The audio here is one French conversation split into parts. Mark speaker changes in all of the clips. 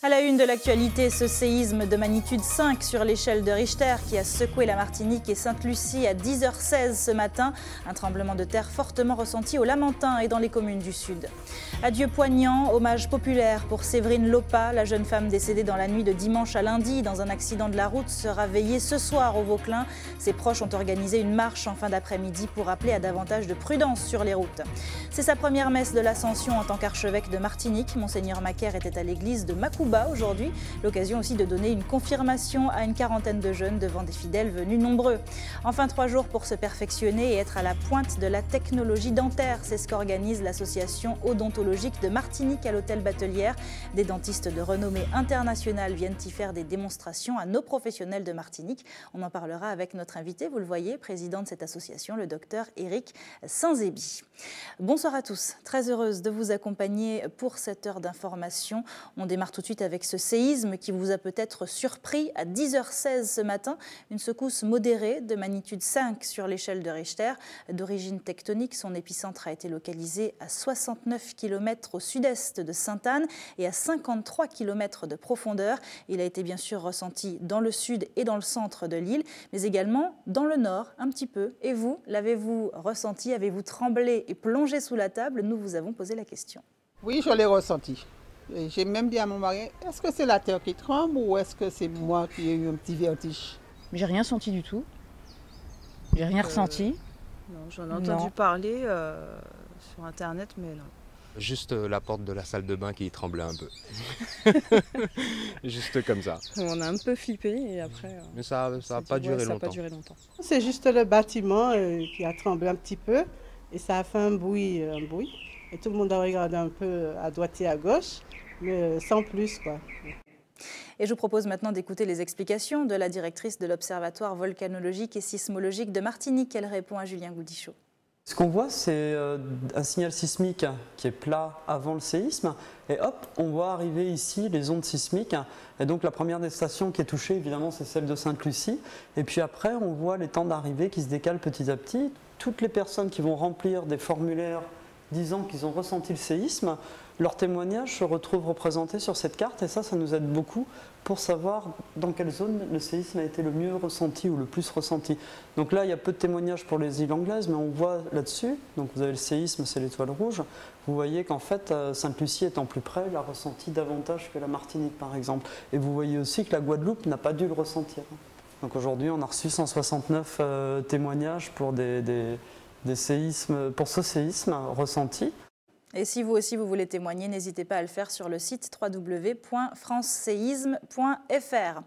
Speaker 1: À la une de l'actualité, ce séisme de magnitude 5 sur l'échelle de Richter qui a secoué la Martinique et Sainte-Lucie à 10h16 ce matin. Un tremblement de terre fortement ressenti au Lamentin et dans les communes du Sud. Adieu poignant, hommage populaire pour Séverine Lopa. La jeune femme décédée dans la nuit de dimanche à lundi dans un accident de la route sera veillée ce soir au Vauclin. Ses proches ont organisé une marche en fin d'après-midi pour appeler à davantage de prudence sur les routes. C'est sa première messe de l'Ascension en tant qu'archevêque de Martinique. Monseigneur Macaire était à l'église de Macouba aujourd'hui, l'occasion aussi de donner une confirmation à une quarantaine de jeunes devant des fidèles venus nombreux. Enfin, 3 jours pour se perfectionner et être à la pointe de la technologie dentaire. C'est ce qu'organise l'association odontologique de Martinique à l'hôtel Batelière. Des dentistes de renommée internationale viennent y faire des démonstrations à nos professionnels de Martinique. On en parlera avec notre invité, vous le voyez, président de cette association, le docteur Éric Saint-Zéby. Bonsoir à tous, très heureuse de vous accompagner pour cette heure d'information. On démarre tout de suite avec ce séisme qui vous a peut-être surpris à 10h16 ce matin. Une secousse modérée de magnitude 5 sur l'échelle de Richter. D'origine tectonique, son épicentre a été localisé à 69 km au sud-est de Sainte-Anne et à 53 km de profondeur. Il a été bien sûr ressenti dans le sud et dans le centre de l'île, mais également dans le nord un petit peu. Et vous, l'avez-vous ressenti? Avez-vous tremblé et plongé sous la table? Nous vous avons posé la question.
Speaker 2: Oui, je l'ai ressenti. J'ai même dit à mon mari, est-ce que c'est la terre qui tremble ou est-ce que c'est moi qui ai eu un petit vertige?
Speaker 3: J'ai rien senti du tout. J'ai rien ressenti.
Speaker 4: Non, j'en ai entendu parler sur Internet, mais non.
Speaker 5: Juste la porte de la salle de bain qui tremblait un peu. Juste comme ça.
Speaker 4: On a un peu flippé et après...
Speaker 5: Mais ça n'a pas duré longtemps.
Speaker 2: C'est juste le bâtiment qui a tremblé un petit peu et ça a fait un bruit. Et tout le monde a regardé un peu à droite et à gauche, mais sans plus, quoi.
Speaker 1: Et je vous propose maintenant d'écouter les explications de la directrice de l'Observatoire volcanologique et sismologique de Martinique. Elle répond à Julien Goudichaud.
Speaker 6: Ce qu'on voit, c'est un signal sismique qui est plat avant le séisme. Et hop, on voit arriver ici les ondes sismiques. Et donc la première des stations qui est touchée, évidemment, c'est celle de Sainte-Lucie. Et puis après, on voit les temps d'arrivée qui se décalent petit à petit. Toutes les personnes qui vont remplir des formulaires disant qu'ils ont ressenti le séisme, leurs témoignages se retrouvent représentés sur cette carte et ça nous aide beaucoup pour savoir dans quelle zone le séisme a été le mieux ressenti ou le plus ressenti. Donc là, il y a peu de témoignages pour les îles anglaises, mais on voit là-dessus, donc vous avez le séisme, c'est l'étoile rouge, vous voyez qu'en fait, Sainte-Lucie étant plus près, l'a ressenti davantage que la Martinique par exemple. Et vous voyez aussi que la Guadeloupe n'a pas dû le ressentir. Donc aujourd'hui, on a reçu 169 témoignages pour des séismes, pour ce séisme ressenti.
Speaker 1: Et si vous aussi vous voulez témoigner, n'hésitez pas à le faire sur le site www.franceséisme.fr.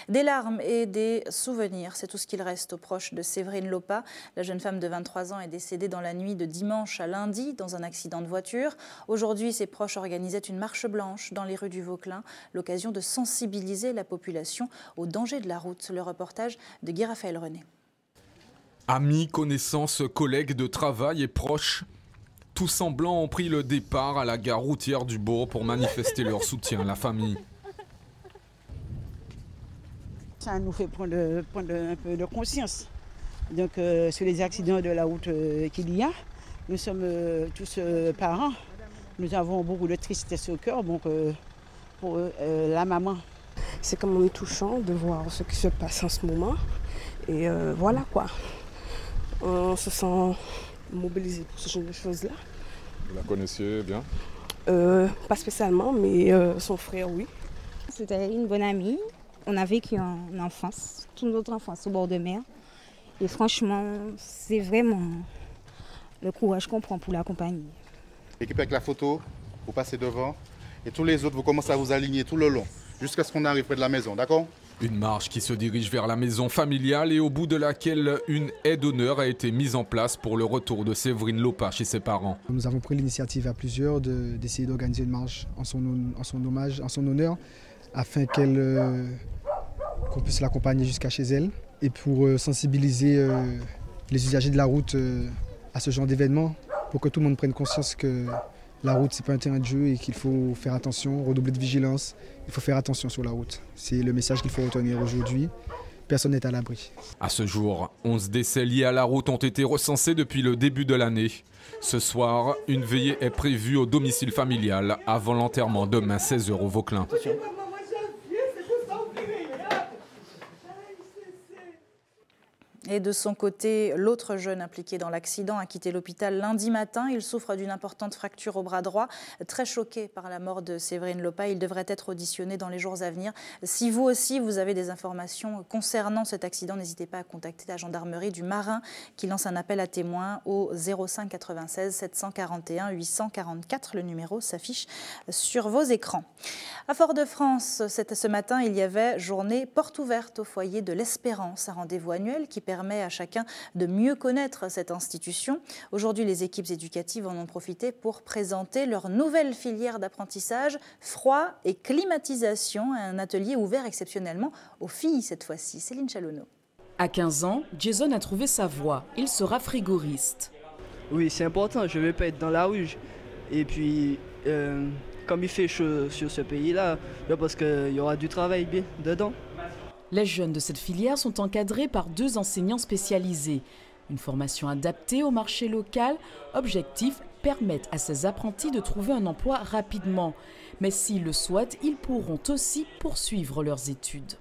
Speaker 1: Des larmes et des souvenirs, c'est tout ce qu'il reste aux proches de Séverine Lopa. La jeune femme de 23 ans est décédée dans la nuit de dimanche à lundi dans un accident de voiture. Aujourd'hui, ses proches organisaient une marche blanche dans les rues du Vauclin, l'occasion de sensibiliser la population aux dangers de la route. Le reportage de Guy Raphaël René.
Speaker 7: Amis, connaissances, collègues de travail et proches, tous semblants ont pris le départ à la gare routière du Bourg pour manifester leur soutien à la famille.
Speaker 8: Ça nous fait prendre un peu de conscience. Donc sur les accidents de la route qu'il y a, nous sommes tous parents. Nous avons beaucoup de tristesse au cœur donc, pour la maman.
Speaker 9: C'est quand même touchant de voir ce qui se passe en ce moment. Et voilà quoi. On se sent mobilisé pour ce genre de choses-là.
Speaker 10: Vous la connaissiez bien?
Speaker 9: Pas spécialement, mais son frère, oui.
Speaker 11: C'était une bonne amie. On a vécu en enfance, toute notre enfance au bord de mer. Et franchement, c'est vraiment le courage qu'on prend pour l'accompagner.
Speaker 10: L'équipe avec la photo, vous passez devant. Et tous les autres, vous commencez à vous aligner tout le long, jusqu'à ce qu'on arrive près de la maison, d'accord?
Speaker 7: Une marche qui se dirige vers la maison familiale et au bout de laquelle une aide d'honneur a été mise en place pour le retour de Séverine Lopa chez ses parents.
Speaker 12: Nous avons pris l'initiative à plusieurs d'essayer d'organiser une marche en son hommage, en son honneur, afin qu'on puisse l'accompagner jusqu'à chez elle et pour sensibiliser les usagers de la route à ce genre d'événement, pour que tout le monde prenne conscience que la route, ce n'est pas un terrain de jeu et qu'il faut faire attention, redoubler de vigilance. Il faut faire attention sur la route. C'est le message qu'il faut retenir aujourd'hui. Personne n'est à l'abri.
Speaker 7: À ce jour, 11 décès liés à la route ont été recensés depuis le début de l'année. Ce soir, une veillée est prévue au domicile familial avant l'enterrement demain 16h au Vauclin.
Speaker 1: Et de son côté, l'autre jeune impliqué dans l'accident a quitté l'hôpital lundi matin. Il souffre d'une importante fracture au bras droit. Très choqué par la mort de Séverine Lopa, il devrait être auditionné dans les jours à venir. Si vous aussi, vous avez des informations concernant cet accident, n'hésitez pas à contacter la gendarmerie du Marin qui lance un appel à témoins au 05 96 741 844. Le numéro s'affiche sur vos écrans. À Fort-de-France, ce matin, il y avait journée porte ouverte au foyer de l'Espérance, un rendez-vous annuel qui permet à chacun de mieux connaître cette institution. Aujourd'hui, les équipes éducatives en ont profité pour présenter leur nouvelle filière d'apprentissage, froid et climatisation, un atelier ouvert exceptionnellement aux filles cette fois-ci. Céline Chalonneau.
Speaker 13: À 15 ans, Jason a trouvé sa voie. Il sera frigoriste.
Speaker 14: Oui, c'est important, je ne vais pas être dans la rue. Et puis, comme il fait chaud sur ce pays-là, parce qu'il y aura du travail bien dedans.
Speaker 13: Les jeunes de cette filière sont encadrés par 2 enseignants spécialisés. Une formation adaptée au marché local. Objectif, permettre à ces apprentis de trouver un emploi rapidement. Mais s'ils le souhaitent, ils pourront aussi poursuivre leurs études.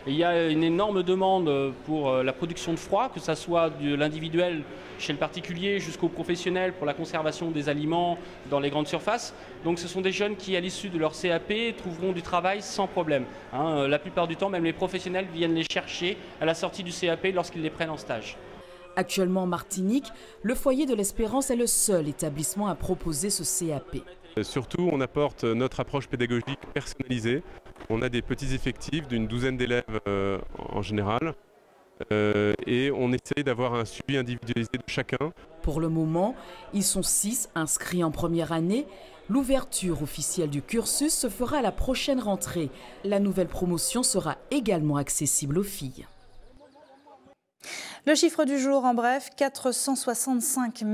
Speaker 15: Il y a une énorme demande pour la production de froid, que ce soit de l'individuel chez le particulier jusqu'au professionnel pour la conservation des aliments dans les grandes surfaces. Donc ce sont des jeunes qui, à l'issue de leur CAP, trouveront du travail sans problème. La plupart du temps, même les professionnels viennent les chercher à la sortie du CAP lorsqu'ils les prennent en stage.
Speaker 13: Actuellement en Martinique, le foyer de l'Espérance est le seul établissement à proposer ce CAP.
Speaker 16: Surtout, on apporte notre approche pédagogique personnalisée. On a des petits effectifs d'une douzaine d'élèves en général et on essaye d'avoir un suivi individualisé de chacun.
Speaker 13: Pour le moment, ils sont 6 inscrits en première année. L'ouverture officielle du cursus se fera à la prochaine rentrée. La nouvelle promotion sera également accessible aux filles.
Speaker 1: Le chiffre du jour, en bref, 465 000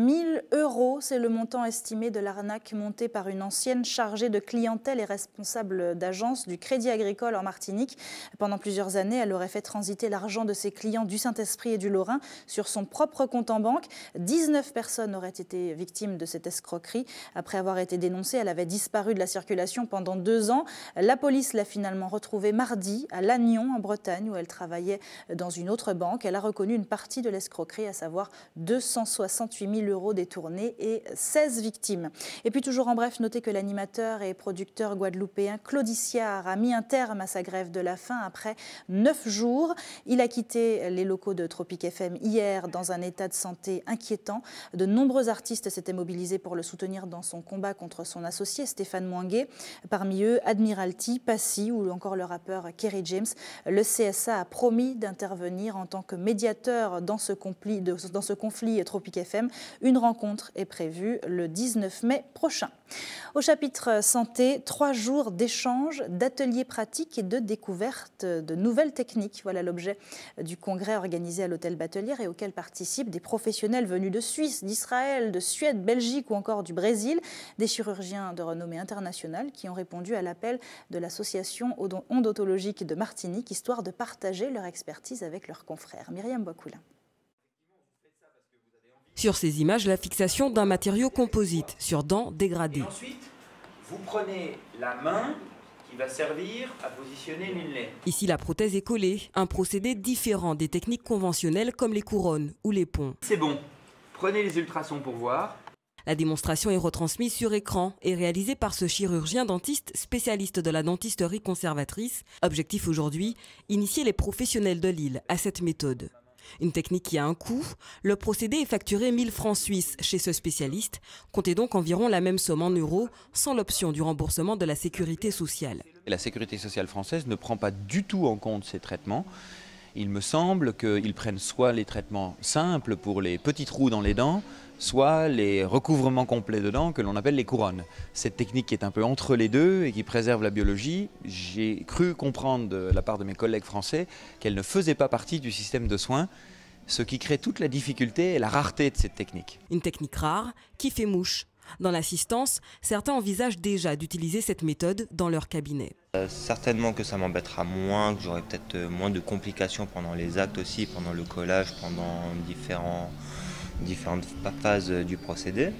Speaker 1: €. C'est le montant estimé de l'arnaque montée par une ancienne chargée de clientèle et responsable d'agence du Crédit Agricole en Martinique. Pendant plusieurs années, elle aurait fait transiter l'argent de ses clients du Saint-Esprit et du Lorrain sur son propre compte en banque. 19 personnes auraient été victimes de cette escroquerie. Après avoir été dénoncée, elle avait disparu de la circulation pendant 2 ans. La police l'a finalement retrouvée mardi à Lannion, en Bretagne, où elle travaillait dans une autre banque. Elle a reconnu une partie de l'escroquerie, à savoir 268 000 € détournés et 16 victimes. Et puis toujours en bref, notez que l'animateur et producteur guadeloupéen Claude Issiard a mis un terme à sa grève de la faim après 9 jours. Il a quitté les locaux de Tropic FM hier dans un état de santé inquiétant. De nombreux artistes s'étaient mobilisés pour le soutenir dans son combat contre son associé Stéphane Mouangué. Parmi eux, Admiralty, Passy ou encore le rappeur Kerry James. Le CSA a promis d'intervenir en tant que médiateur dans ce conflit Tropic FM. Une rencontre est prévue le 19 mai prochain. Au chapitre santé, 3 jours d'échanges, d'ateliers pratiques et de découverte de nouvelles techniques. Voilà l'objet du congrès organisé à l'hôtel Batelière et auquel participent des professionnels venus de Suisse, d'Israël, de Suède, Belgique ou encore du Brésil. Des chirurgiens de renommée internationale qui ont répondu à l'appel de l'association odontologique de Martinique, histoire de partager leur expertise avec leurs confrères. Myriam Boakoula.
Speaker 17: Sur ces images, la fixation d'un matériau composite sur dents dégradées.
Speaker 18: Et ensuite, vous prenez la main qui va servir à positionner l'inlay.
Speaker 17: Ici, la prothèse est collée, un procédé différent des techniques conventionnelles comme les couronnes ou les ponts.
Speaker 18: C'est bon, prenez les ultrasons pour voir.
Speaker 17: La démonstration est retransmise sur écran et réalisée par ce chirurgien dentiste spécialiste de la dentisterie conservatrice. Objectif aujourd'hui, initier les professionnels de l'île à cette méthode. Une technique qui a un coût. Le procédé est facturé 1 000 francs suisses chez ce spécialiste. Comptez donc environ la même somme en euros, sans l'option du remboursement de la sécurité sociale.
Speaker 19: La sécurité sociale française ne prend pas du tout en compte ces traitements. Il me semble qu'ils prennent soit les traitements simples pour les petits trous dans les dents, soit les recouvrements complets de dents que l'on appelle les couronnes. Cette technique qui est un peu entre les deux et qui préserve la biologie, j'ai cru comprendre de la part de mes collègues français qu'elle ne faisait pas partie du système de soins, ce qui crée toute la difficulté et la rareté de cette technique.
Speaker 17: Une technique rare qui fait mouche. Dans l'assistance, certains envisagent déjà d'utiliser cette méthode dans leur cabinet.
Speaker 20: Certainement que ça m'embêtera moins, que j'aurai peut-être moins de complications pendant les actes aussi, pendant le collage, pendant différentes phases du procédé.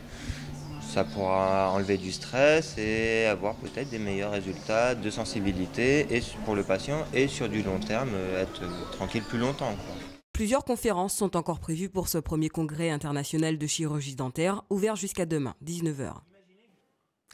Speaker 20: Ça pourra enlever du stress et avoir peut-être des meilleurs résultats de sensibilité et pour le patient et sur du long terme être tranquille plus longtemps, quoi.
Speaker 17: Plusieurs conférences sont encore prévues pour ce premier congrès international de chirurgie dentaire, ouvert jusqu'à demain, 19h.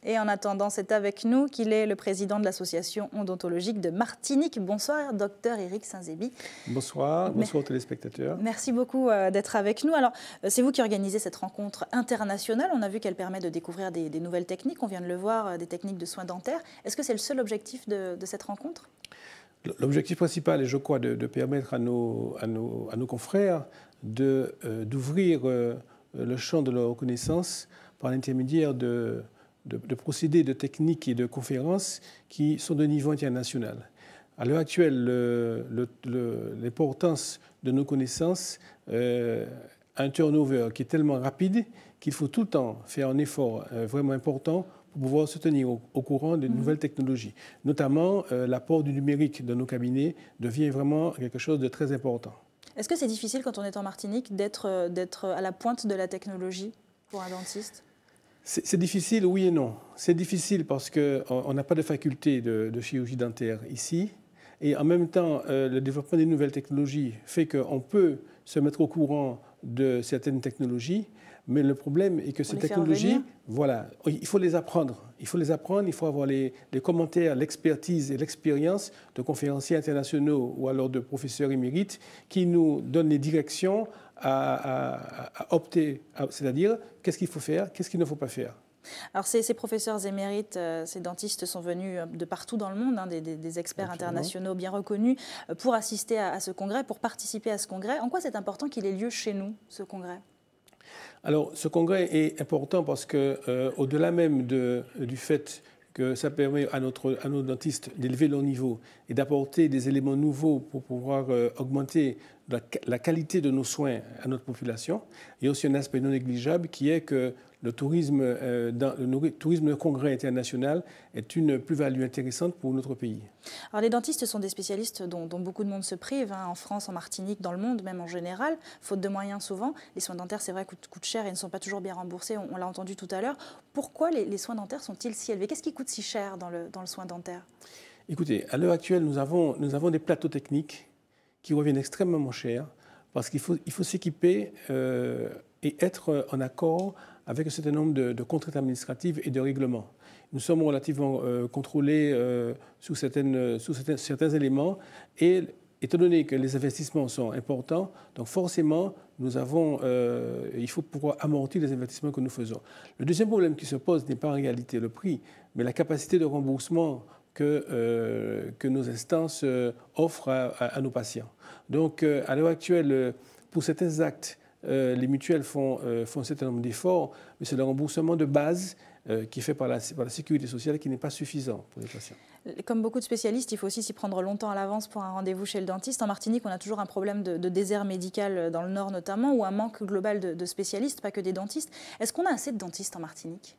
Speaker 1: Et en attendant, c'est avec nous qu'il est le président de l'association odontologique de Martinique. Bonsoir, docteur Éric Saint-Zéby.
Speaker 21: Bonsoir, bonsoir aux téléspectateurs.
Speaker 1: Merci beaucoup d'être avec nous. Alors, c'est vous qui organisez cette rencontre internationale. On a vu qu'elle permet de découvrir des nouvelles techniques. On vient de le voir, des techniques de soins dentaires. Est-ce que c'est le seul objectif de cette rencontre ?
Speaker 21: L'objectif principal est, je crois, de permettre à nos confrères d'ouvrir le champ de leur connaissance par l'intermédiaire de procédés, de techniques et de conférences qui sont de niveau international. À l'heure actuelle, l'importance de nos connaissances a un turnover qui est tellement rapide qu'il faut tout le temps faire un effort vraiment important pour pouvoir se tenir au courant des nouvelles technologies. Notamment, l'apport du numérique dans nos cabinets devient vraiment quelque chose de très important.
Speaker 1: Est-ce que c'est difficile quand on est en Martinique d'être à la pointe de la technologie pour un dentiste ?
Speaker 21: C'est difficile, oui et non. C'est difficile parce qu'on n'a pas de faculté de chirurgie dentaire ici. Et en même temps, le développement des nouvelles technologies fait qu'on peut se mettre au courant de certaines technologies. Mais le problème est que ces technologies, voilà, il faut les apprendre. Il faut les apprendre, il faut avoir les commentaires, l'expertise et l'expérience de conférenciers internationaux ou alors de professeurs émérites qui nous donnent les directions à opter, c'est-à-dire qu'est-ce qu'il faut faire, qu'est-ce qu'il ne faut pas faire.
Speaker 1: Alors ces professeurs émérites, ces dentistes sont venus de partout dans le monde, hein, des experts internationaux bien reconnus, pour assister à ce congrès, pour participer à ce congrès. En quoi c'est important qu'il ait lieu chez nous, ce congrès ?
Speaker 21: Alors, ce congrès est important parce que, au-delà même du fait que ça permet à nos dentistes d'élever leur niveau et d'apporter des éléments nouveaux pour pouvoir augmenter la qualité de nos soins à notre population, il y a aussi un aspect non négligeable qui est que le tourisme de congrès international est une plus-value intéressante pour notre pays.
Speaker 1: Alors les dentistes sont des spécialistes dont beaucoup de monde se prive, hein, en France, en Martinique, dans le monde, même en général, faute de moyens souvent. Les soins dentaires, c'est vrai, coûtent cher et ne sont pas toujours bien remboursés, on l'a entendu tout à l'heure. Pourquoi les soins dentaires sont-ils si élevés ? Qu'est-ce qui coûte si cher dans le soin dentaire ?
Speaker 21: Écoutez, à l'heure actuelle, nous avons des plateaux techniques qui reviennent extrêmement chers parce qu'il faut s'équiper et être en accord avec un certain nombre de contraintes administratives et de règlements. Nous sommes relativement contrôlés sur certains éléments et étant donné que les investissements sont importants, donc forcément, il faut pouvoir amortir les investissements que nous faisons. Le deuxième problème qui se pose n'est pas en réalité le prix, mais la capacité de remboursement que nos instances offrent à nos patients. Donc, à l'heure actuelle, pour certains actes, les mutuelles font un certain nombre d'efforts, mais c'est le remboursement de base qui est fait par la sécurité sociale qui n'est pas suffisant pour les patients.
Speaker 1: Comme beaucoup de spécialistes, il faut aussi s'y prendre longtemps à l'avance pour un rendez-vous chez le dentiste. En Martinique, on a toujours un problème de désert médical dans le Nord notamment, ou un manque global de spécialistes, pas que des dentistes. Est-ce qu'on a assez de dentistes en Martinique ?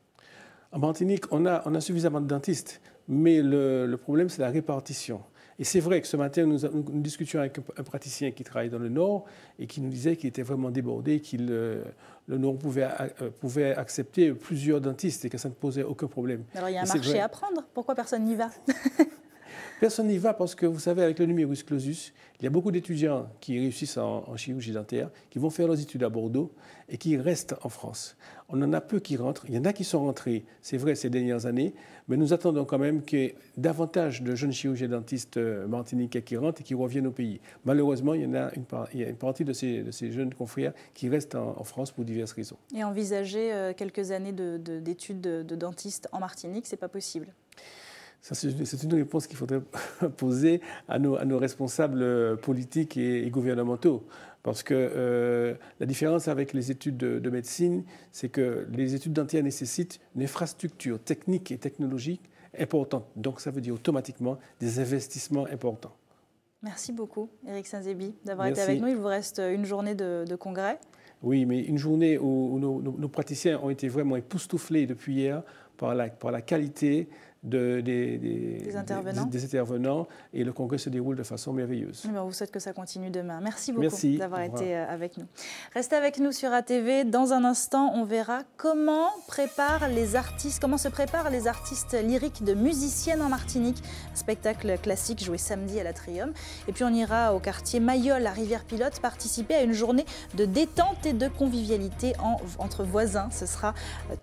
Speaker 21: En Martinique, on a suffisamment de dentistes, mais le problème, c'est la répartition. Et c'est vrai que ce matin, nous discutions avec un praticien qui travaille dans le Nord et qui nous disait qu'il était vraiment débordé, que le Nord pouvait accepter plusieurs dentistes et que ça ne posait aucun problème.
Speaker 1: Alors il y a un marché à prendre. Pourquoi personne n'y va ?
Speaker 21: Personne n'y va parce que, vous savez, avec le numerus clausus, il y a beaucoup d'étudiants qui réussissent en chirurgie dentaire, qui vont faire leurs études à Bordeaux et qui restent en France. On en a peu qui rentrent. Il y en a qui sont rentrés, c'est vrai, ces dernières années, mais nous attendons quand même qu'il y ait davantage de jeunes chirurgiens dentistes martiniquais qui rentrent et qui reviennent au pays. Malheureusement, il y a une partie de ces jeunes confrères qui restent en France pour diverses raisons.
Speaker 1: Et envisager quelques années d'études de dentiste en Martinique, c'est pas possible ?
Speaker 21: C'est une réponse qu'il faudrait poser à nos responsables politiques et gouvernementaux. Parce que la différence avec les études de médecine, c'est que les études dentaires nécessitent une infrastructure technique et technologique importante. Donc ça veut dire automatiquement des investissements importants.
Speaker 1: Merci beaucoup, Éric Saint-Zéby, d'avoir été avec nous. Il vous reste une journée de congrès.
Speaker 21: Oui, mais une journée où nos praticiens ont été vraiment époustouflés depuis hier par la qualité des intervenants et le congrès se déroule de façon merveilleuse.
Speaker 1: On vous souhaite que ça continue demain. Merci beaucoup d'avoir été avec nous. Restez avec nous sur ATV. Dans un instant, on verra comment se préparent les artistes lyriques de Musiciennes en Martinique. Un spectacle classique joué samedi à l'Atrium. Et puis on ira au quartier Mayol à Rivière-Pilote participer à une journée de détente et de convivialité entre voisins. Ce sera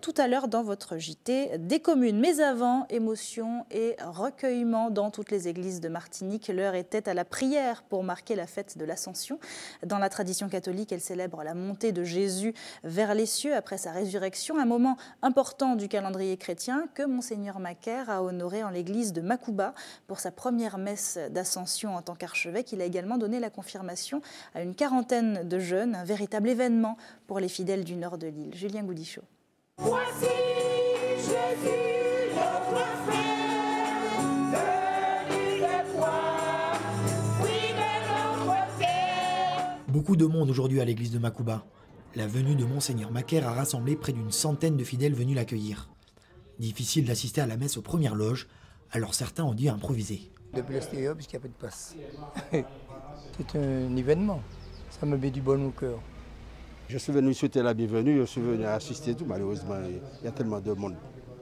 Speaker 1: tout à l'heure dans votre JT des communes. Mais avant, émotion et recueillement dans toutes les églises de Martinique. L'heure était à la prière pour marquer la fête de l'Ascension. Dans la tradition catholique, elle célèbre la montée de Jésus vers les cieux après sa résurrection, un moment important du calendrier chrétien que Monseigneur Macaire a honoré en l'église de Makouba pour sa première messe d'Ascension en tant qu'archevêque. Il a également donné la confirmation à une quarantaine de jeunes, un véritable événement pour les fidèles du nord de l'île. Julien Goudichaud.
Speaker 3: Voici Jésus.
Speaker 22: Beaucoup de monde aujourd'hui à l'église de Makouba. La venue de Monseigneur Macaire a rassemblé près d'une centaine de fidèles venus l'accueillir. Difficile d'assister à la messe aux premières loges, alors certains ont dû improviser.
Speaker 23: Depuis l'extérieur, puisqu'il n'y a pas de place. C'est un événement, ça me met du bon au cœur.
Speaker 24: Je suis venu souhaiter la bienvenue, je suis venu assister tout. Malheureusement, il y a tellement de monde.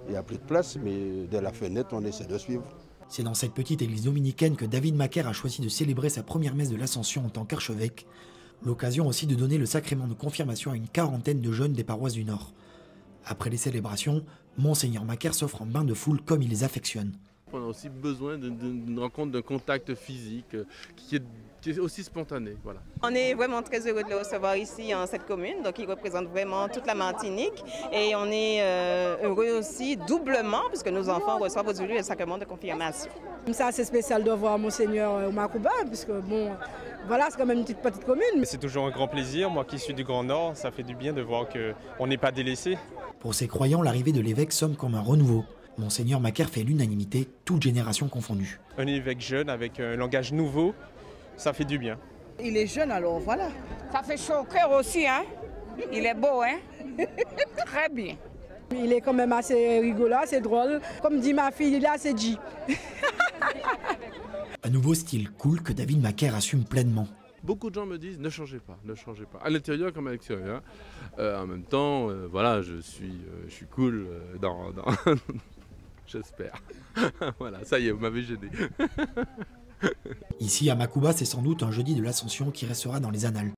Speaker 24: Il n'y a plus de place, mais de la fenêtre, on essaie de suivre.
Speaker 22: C'est dans cette petite église dominicaine que David Macaire a choisi de célébrer sa première messe de l'Ascension en tant qu'archevêque. L'occasion aussi de donner le sacrement de confirmation à une quarantaine de jeunes des paroisses du Nord. Après les célébrations, Monseigneur Macaire s'offre en bain de foule comme il les affectionne.
Speaker 16: On a aussi besoin d'une rencontre, d'un contact physique qui est aussi spontané. Voilà.
Speaker 25: On est vraiment très heureux de le recevoir ici en cette commune, donc il représente vraiment toute la Martinique. Et on est heureux aussi doublement, puisque nos enfants reçoivent aujourd'hui le sacrement de confirmation.
Speaker 26: Ça, c'est spécial de voir Monseigneur au Makouba, puisque bon, voilà, c'est quand même une petite commune.
Speaker 27: C'est toujours un grand plaisir, moi qui suis du Grand Nord, ça fait du bien de voir qu'on n'est pas délaissé.
Speaker 22: Pour ces croyants, l'arrivée de l'évêque sonne comme un renouveau. Monseigneur Macaire fait l'unanimité, toutes générations confondues.
Speaker 27: Un évêque jeune avec un langage nouveau, ça fait du bien.
Speaker 8: Il est jeune alors voilà.
Speaker 28: Ça fait chaud au cœur aussi, hein. Il est beau, hein. Très bien.
Speaker 26: Il est quand même assez rigolo, assez drôle. Comme dit ma fille, il est assez G.
Speaker 22: Un nouveau style cool que David Macaire assume pleinement.
Speaker 16: Beaucoup de gens me disent ne changez pas, à l'intérieur comme à l'extérieur. En même temps, voilà, je suis cool dans... J'espère. Voilà, ça y est, vous m'avez gêné.
Speaker 22: Ici à Makouba, c'est sans doute un jeudi de l'Ascension qui restera dans les annales.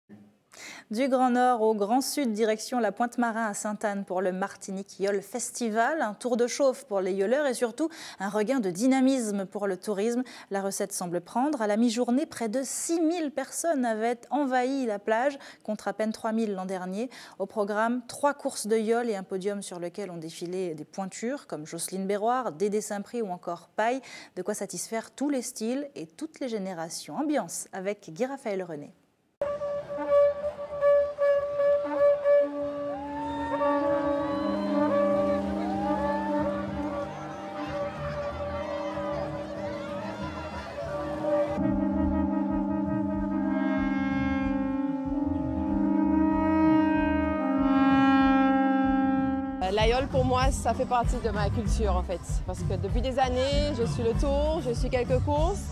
Speaker 1: Du Grand Nord au Grand Sud, direction la Pointe-Marin à Sainte-Anne pour le Martinique Yole Festival. Un tour de chauffe pour les yoleurs et surtout un regain de dynamisme pour le tourisme. La recette semble prendre. À la mi-journée, près de 6000 personnes avaient envahi la plage contre à peine 3000 l'an dernier. Au programme, 3 courses de yole et un podium sur lequel ont défilé des pointures comme Jocelyne Béroir, Dédé Saint-Prix ou encore Paille. De quoi satisfaire tous les styles et toutes les générations. Ambiance avec Guy Raphaël René.
Speaker 29: La yole pour moi ça fait partie de ma culture en fait, parce que depuis des années je suis le tour, je suis quelques courses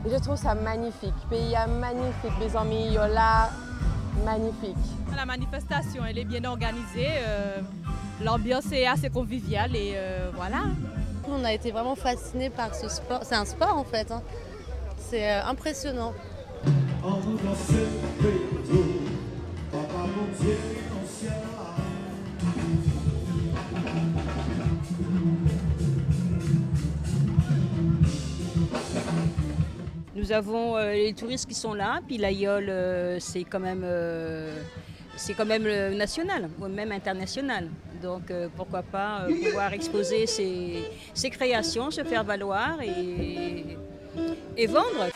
Speaker 29: et je trouve ça magnifique. Pays magnifique, mes amis yola, magnifique.
Speaker 30: La manifestation elle est bien organisée, l'ambiance est assez conviviale et voilà.
Speaker 31: On a été vraiment fascinés par ce sport, c'est un sport en fait, hein. C'est impressionnant.
Speaker 32: Nous avons les touristes qui sont là, puis la yole c'est quand même national, ou même international. Donc pourquoi pas pouvoir exposer ses créations, se faire valoir et vendre.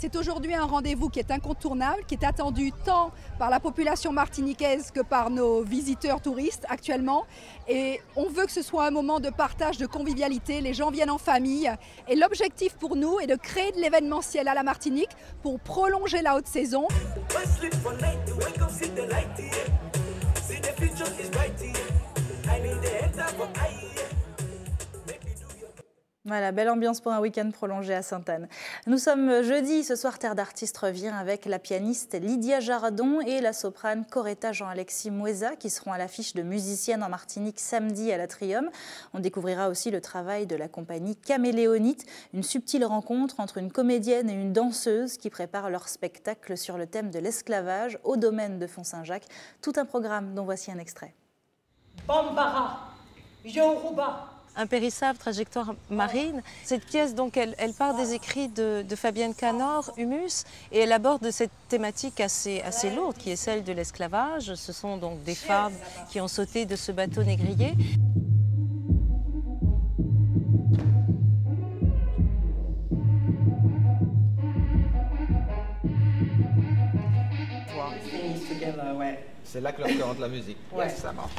Speaker 2: C'est aujourd'hui un rendez-vous qui est incontournable, qui est attendu tant par la population martiniquaise que par nos visiteurs touristes actuellement. Et on veut que ce soit un moment de partage, de convivialité, les gens viennent en famille. Et l'objectif pour nous est de créer de l'événementiel à la Martinique pour prolonger la haute saison.
Speaker 1: Voilà, belle ambiance pour un week-end prolongé à Sainte-Anne. Nous sommes jeudi, ce soir Terre d'Artistes revient avec la pianiste Lydia Jaradon et la soprane Coretta Jean-Alexis Moueza qui seront à l'affiche de Musiciennes en Martinique samedi à l'Atrium. On découvrira aussi le travail de la compagnie Caméléonite, une subtile rencontre entre une comédienne et une danseuse qui préparent leur spectacle sur le thème de l'esclavage au domaine de Font-Saint-Jacques. Tout un programme dont voici un extrait.
Speaker 4: Bambara, Yoruba.
Speaker 31: Impérissable, trajectoire marine. Cette pièce, donc, elle part des écrits de Fabienne Canor, Humus, et elle aborde cette thématique assez lourde qui est celle de l'esclavage. Ce sont donc des femmes qui ont sauté de ce bateau négrier.
Speaker 5: C'est là que leur rentre la musique.
Speaker 31: Ouais.
Speaker 5: Ça marche.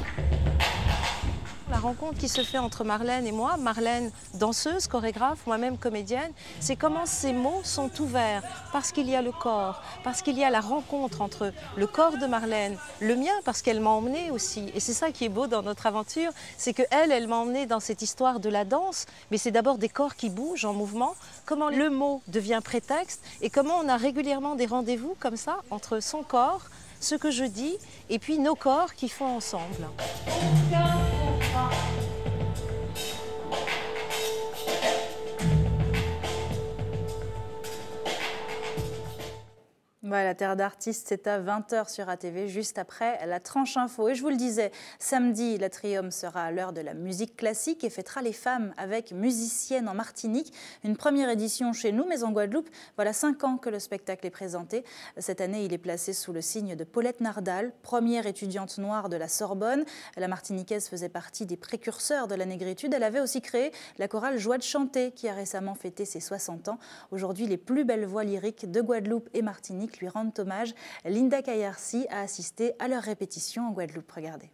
Speaker 31: La rencontre qui se fait entre Marlène et moi, Marlène danseuse, chorégraphe, moi-même comédienne, c'est comment ces mots sont ouverts parce qu'il y a le corps, parce qu'il y a la rencontre entre le corps de Marlène, le mien parce qu'elle m'a emmenée aussi. Et c'est ça qui est beau dans notre aventure, c'est qu'elle m'a emmenée dans cette histoire de la danse, mais c'est d'abord des corps qui bougent en mouvement, comment le mot devient prétexte et comment on a régulièrement des rendez-vous comme ça entre son corps, ce que je dis, et puis nos corps qui font ensemble.
Speaker 1: Voilà, Terre d'Artistes, c'est à 20h sur ATV, juste après la tranche info. Et je vous le disais, samedi, l'Atrium sera à l'heure de la musique classique et fêtera les femmes avec Musiciennes en Martinique. Une première édition chez nous, mais en Guadeloupe. Voilà 5 ans que le spectacle est présenté. Cette année, il est placé sous le signe de Paulette Nardal, première étudiante noire de la Sorbonne. La Martiniquaise faisait partie des précurseurs de la négritude. Elle avait aussi créé la chorale Joie de chanter, qui a récemment fêté ses 60 ans. Aujourd'hui, les plus belles voix lyriques de Guadeloupe et Martinique lui rendent hommage. Linda Kayarsi a assisté à leur répétition en Guadeloupe. Regardez.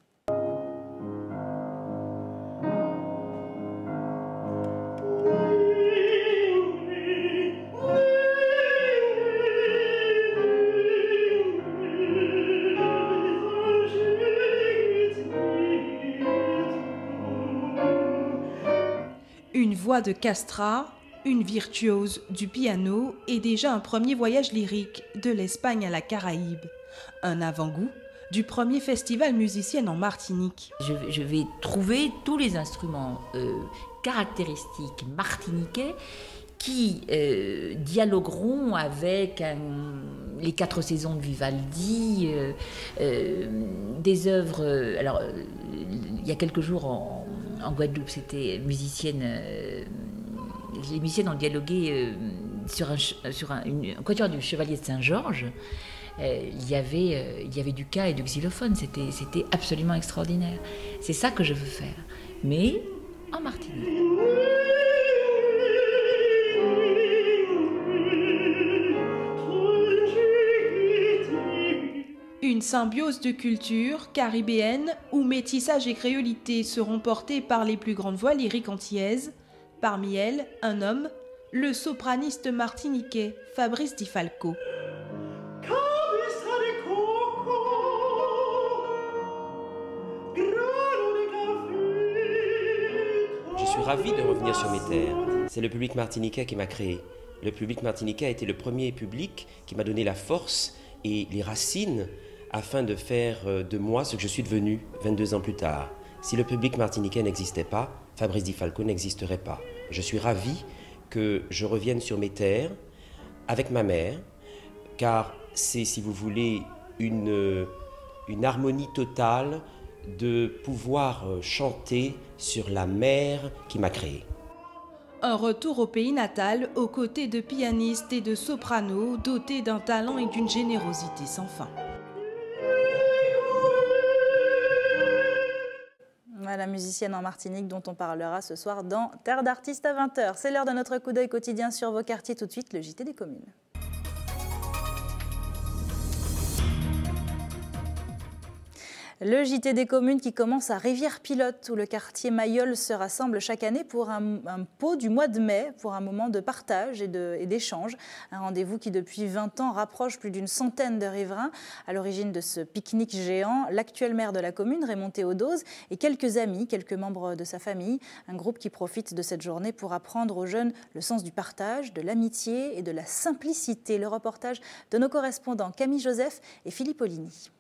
Speaker 6: Une voix de Castra, une virtuose du piano et déjà un premier voyage lyrique de l'Espagne à la Caraïbe. Un avant-goût du premier festival Musiciennes en Martinique.
Speaker 7: Je vais trouver tous les instruments caractéristiques martiniquais qui dialogueront avec les 4 saisons de Vivaldi, des œuvres... alors, il y a quelques jours en Guadeloupe, c'était les musiciennes ont dialogué sur un quatuor du Chevalier de Saint-Georges. Il y avait du cas et du xylophone, c'était absolument extraordinaire. C'est ça que je veux faire, mais en Martinique.
Speaker 6: Une symbiose de cultures caribéennes où métissage et créolité seront portés par les plus grandes voix lyriques antillaises. Parmi elles, un homme, le sopraniste martiniquais Fabrice Di Falco.
Speaker 9: Je suis ravi de revenir sur mes terres. C'est le public martiniquais qui m'a créé. Le public martiniquais a été le premier public qui m'a donné la force et les racines afin de faire de moi ce que je suis devenu 22 ans plus tard. Si le public martiniquais n'existait pas, Fabrice Di Falco n'existerait pas. Je suis ravi que je revienne sur mes terres avec ma mère, car c'est, si vous voulez, une harmonie totale de pouvoir chanter sur la mer qui m'a créé.
Speaker 6: Un retour au pays natal aux côtés de pianistes et de sopranos dotés d'un talent et d'une générosité sans fin.
Speaker 1: La musicienne en Martinique dont on parlera ce soir dans Terre d'Artistes à 20h. C'est l'heure de notre coup d'œil quotidien sur vos quartiers. Tout de suite, le JT des communes. Le JT des communes qui commence à Rivière-Pilote, où le quartier Mayol se rassemble chaque année pour un pot du mois de mai, pour un moment de partage et d'échange. Un rendez-vous qui, depuis 20 ans, rapproche plus d'une centaine de riverains. À l'origine de ce pique-nique géant, l'actuel maire de la commune, Raymond Théodose, et quelques amis, quelques membres de sa famille. Un groupe qui profite de cette journée pour apprendre aux jeunes le sens du partage, de l'amitié et de la simplicité. Le reportage de nos correspondants Camille Joseph et Philippe Oligny.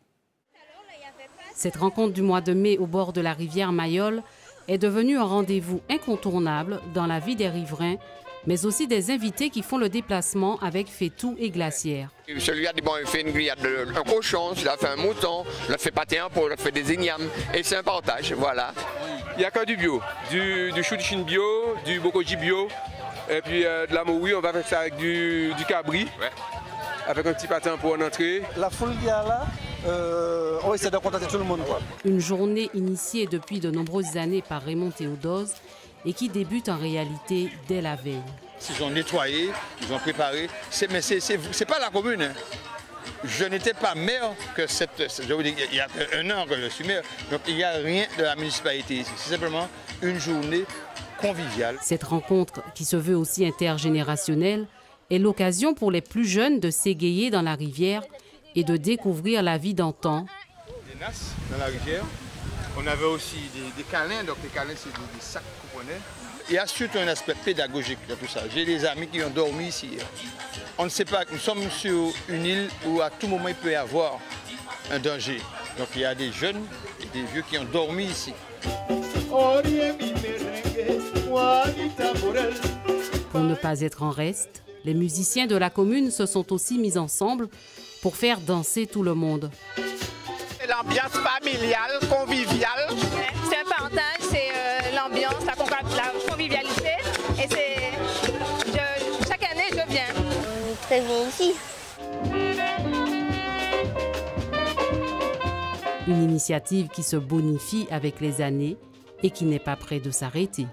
Speaker 3: Cette rencontre du mois de mai au bord de la rivière Mayol est devenue un rendez-vous incontournable dans la vie des riverains, mais aussi des invités qui font le déplacement avec Fétou et Glacière.
Speaker 10: Celui-là, bon, il fait une grillade d'un cochon, il a fait un mouton, il a fait pâté un pot, il a fait des ignames, et c'est un partage, voilà.
Speaker 11: Il n'y a que du bio, du chou de Chine bio, du bokoji bio, et puis de la moui, on va faire ça avec du cabri, avec un petit pâté pour en entrée.
Speaker 12: La foule qu'il y a là, on essaie de contacter tout le monde.
Speaker 3: Une journée initiée depuis de nombreuses années par Raymond Théodose et qui débute en réalité dès la veille.
Speaker 10: Ils ont nettoyé, ils ont préparé, mais c'est pas la commune. Hein. Je n'étais pas maire que je vous dis, il y a un an que je suis maire, donc il n'y a rien de la municipalité ici. C'est simplement une journée conviviale.
Speaker 3: Cette rencontre, qui se veut aussi intergénérationnelle, est l'occasion pour les plus jeunes de s'égayer dans la rivière et de découvrir la vie d'antan.
Speaker 10: Des nasses dans la rivière. On avait aussi des câlins, donc les câlins c'est des sacs qu'on prenait. Il y a surtout un aspect pédagogique de tout ça. J'ai des amis qui ont dormi ici. On ne sait pas, nous sommes sur une île où à tout moment il peut y avoir un danger. Donc il y a des jeunes et des vieux qui ont dormi ici.
Speaker 3: Pour ne pas être en reste, les musiciens de la commune se sont aussi mis ensemble pour faire danser tout le monde.
Speaker 10: L'ambiance familiale, conviviale.
Speaker 13: C'est un partage, c'est l'ambiance, la convivialité. Et chaque année, je viens.
Speaker 14: Très bien ici.
Speaker 3: Une initiative qui se bonifie avec les années et qui n'est pas près de s'arrêter.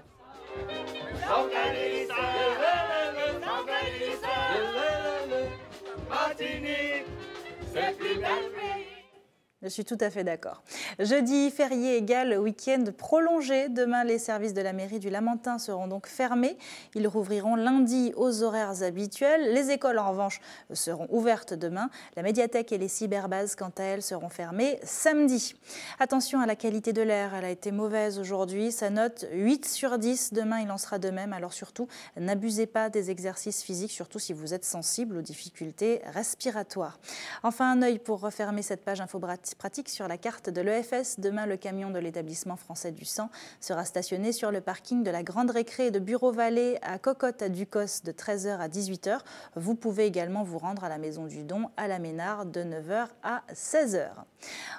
Speaker 1: Je suis tout à fait d'accord. Jeudi, férié égale week-end prolongé. Demain, les services de la mairie du Lamentin seront donc fermés. Ils rouvriront lundi aux horaires habituels. Les écoles, en revanche, seront ouvertes demain. La médiathèque et les cyberbases, quant à elles, seront fermées samedi. Attention à la qualité de l'air. Elle a été mauvaise aujourd'hui. Sa note 8 sur 10. Demain, il en sera de même. Alors surtout, n'abusez pas des exercices physiques, surtout si vous êtes sensible aux difficultés respiratoires. Enfin, un œil pour refermer cette page infopratique sur la carte de l'EFS. Demain, le camion de l'établissement français du sang sera stationné sur le parking de la Grande Récré de Bureau-Vallée à Cocotte à Ducos de 13h à 18h. Vous pouvez également vous rendre à la Maison du Don à la Ménard de 9h à 16h.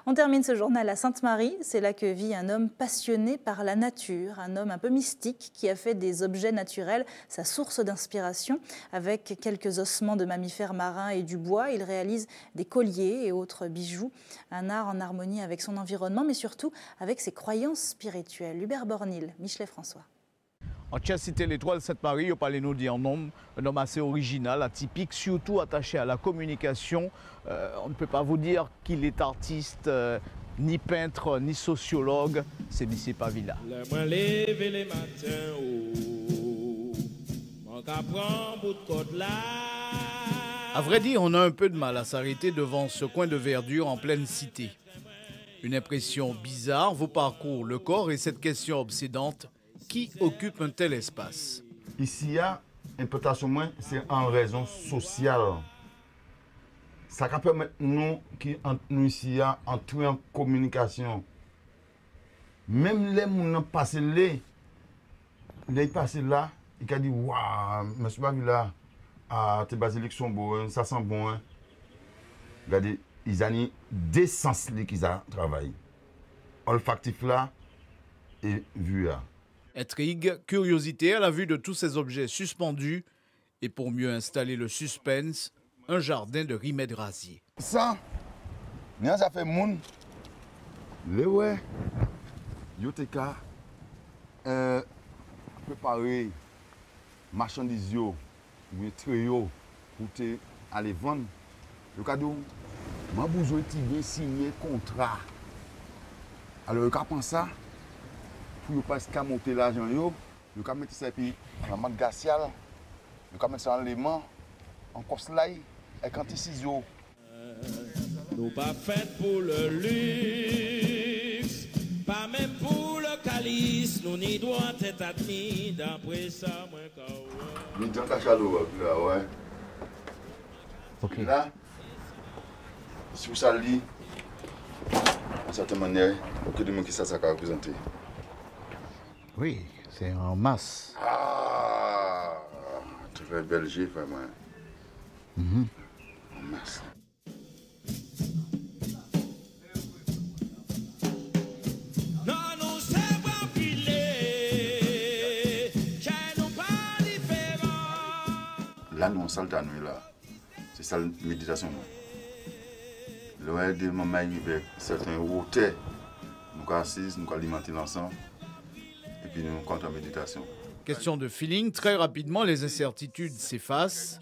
Speaker 1: On termine ce journal à Sainte-Marie. C'est là que vit un homme passionné par la nature, un homme un peu mystique qui a fait des objets naturels sa source d'inspiration. Avec quelques ossements de mammifères marins et du bois, il réalise des colliers et autres bijoux. Un art en harmonie avec son environnement, mais surtout avec ses croyances spirituelles. Hubert Bornil, Michelet François.
Speaker 15: En Cité l'Étoile Sainte-Marie, on parle nous d'un homme assez original, atypique, surtout attaché à la communication. On ne peut pas vous dire qu'il est artiste, ni peintre, ni sociologue. C'est M. Pavilla. À vrai dire, on a un peu de mal à s'arrêter devant ce coin de verdure en pleine cité. Une impression bizarre vous parcourt le corps et cette question obsédante, qui occupe un tel espace?
Speaker 24: Ici, il y a une implantation, c'est en raison sociale. Ça permet nous qui nous ici entrer en communication. Même les gens passent là, ils disent waouh, monsieur Pavilla, tes basiliques sont beaux, ça sent bon. Regardez, ils ont des sens qu'ils ont travaillé. Olfactif là et vu là.
Speaker 15: Intrigue, curiosité à la vue de tous ces objets suspendus et pour mieux installer le suspense, un jardin de remèdes rasiers.
Speaker 24: Ça fait moun. Le ouais. Yo te ka préparer marchandises yo ou trio pour te aller vendre. Le cadeau, moi besoin de signer contrat Alors, quand on pense ça, pour ne pas monter l'argent, on peut mettre ça en mode glacial, on peut mettre ça en léman, en coslaï, avec un petit ciseau.
Speaker 8: Nous pas fait pour le luxe, pas même pour le calice, nous n'y doit être admis d'après ça, moi, quand
Speaker 24: Nous disons cachalot, là, ouais.
Speaker 15: Ok.
Speaker 24: Là, si vous salez, de certaine manière, aucun de qui ça va représenter.
Speaker 15: Oui, c'est en masse.
Speaker 24: Ah, tu fais Belgique, vraiment. En masse. Là, nous, on salle à nuit, là. C'est ça la méditation. Le reste de moment avec certains hauteurs, nous assise, nous alimenter l'ensemble, et puis nous comptons en méditation.
Speaker 15: Question de feeling, très rapidement les incertitudes s'effacent.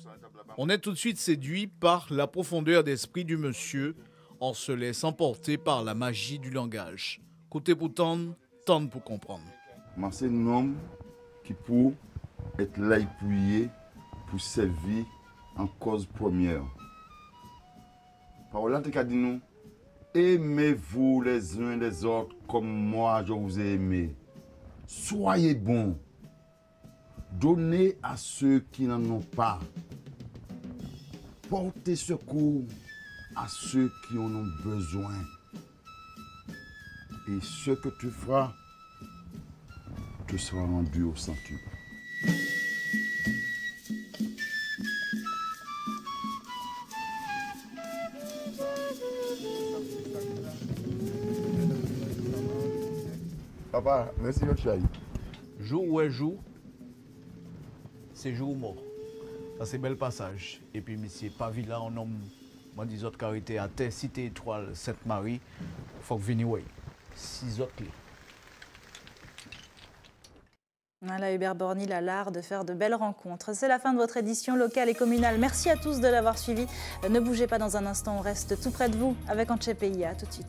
Speaker 15: On est tout de suite séduit par la profondeur d'esprit du monsieur en se laissant porter par la magie du langage. Côté pour tendre pour comprendre.
Speaker 24: C'est un homme qui peut être là appuyé pour servir en cause première. Parole là, tu as dit nous, aimez-vous les uns les autres comme moi je vous ai aimé. Soyez bons. Donnez à ceux qui n'en ont pas. Portez secours à ceux qui en ont besoin. Et ce que tu feras te sera rendu au centuple. Papa, merci votre chai.
Speaker 15: Jour ou jour, c'est jour ou mort. Ça c'est bel passage. Et puis monsieur Pavila, on nomme, moi dis autres carité à terre, cité étoile Sainte-Marie, faut que venir ouais. 6 autres clés.
Speaker 1: Voilà, Hubert Bornil a l'art de faire de belles rencontres. C'est la fin de votre édition locale et communale. Merci à tous de l'avoir suivi. Ne bougez pas dans un instant, on reste tout près de vous avec Antche Pays. À tout de suite.